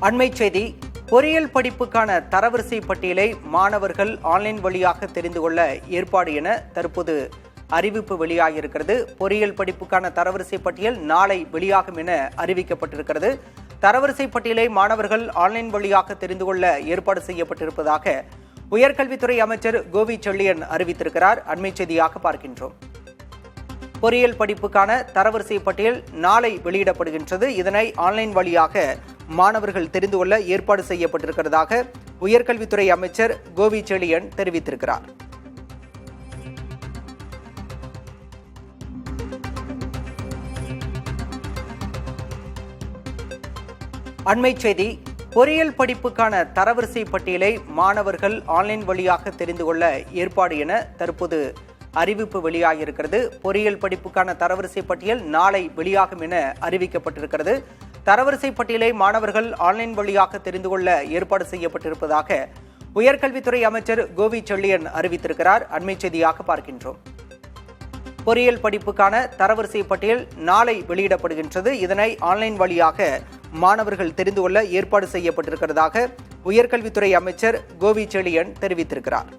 அண்மைச் செய்தி. பொறியியல் படிப்புக்கான தரவரிசை பட்டியலை மாணவர்கள் ஆன்லைன் வழியாக தெரிந்து கொள்ள ஏற்பாடு என தற்போது அறிவிப்பு வெளியாகியிருக்கிறது. பொறியியல் படிப்புக்கான தரவரிசை பட்டியல் நாளை வெளியாகும் என அறிவிக்கப்பட்டிருக்கிறது. தரவரிசை பட்டியலை மாணவர்கள் ஆன்லைன் வழியாக தெரிந்து கொள்ள ஏற்பாடு செய்யப்பட்டிருப்பதாக உயர்கல்வித்துறை அமைச்சர் கோவி செழியன் அறிவித்திருக்கிறார். அண்மைச் செய்தியாக பார்க்கின்றோம். பொறியியல் படிப்புக்கான தரவரிசை பட்டியல் நாளை வெளியிடப்படுகின்றது. இதனை ஆன்லைன் வழியாக மாணவர்கள் தெரிந்து கொள்ள ஏற்பாடு செய்யப்பட்டிருக்கிறதாக உயர்கல்வித்துறை அமைச்சர் கோவி செழியன் தெரிவித்திருக்கிறார். அண்மைச் செய்தி. பொறியியல் படிப்புக்கான தரவரிசை பட்டியலை மாணவர்கள் ஆன்லைன் வழியாக தெரிந்து கொள்ள ஏற்பாடு என தற்போது அறிவிப்பு வெளியாகியிருக்கிறது. பொறியியல் படிப்புக்கான தரவரிசை பட்டியல் நாளை வெளியாகும் என அறிவிக்கப்பட்டிருக்கிறது. தரவரிசை பட்டியலை மாணவர்கள் ஆன்லைன் வழியாக தெரிந்து கொள்ள ஏற்பாடு செய்யப்பட்டிருப்பதாக உயர்கல்வித்துறை அமைச்சர் கோவி செழியன் அறிவித்திருக்கிறார். அண்மைச் செய்தியாக பார்க்கின்றோம். பொறியியல் படிப்புக்கான தரவரிசை பட்டியல் நாளை வெளியிடப்படுகின்றது. இதனை ஆன்லைன் வழியாக மாணவர்கள் தெரிந்து கொள்ள ஏற்பாடு செய்யப்பட்டிருக்கிறதாக உயர்கல்வித்துறை அமைச்சர் கோவி செழியன் தெரிவித்திருக்கிறார்.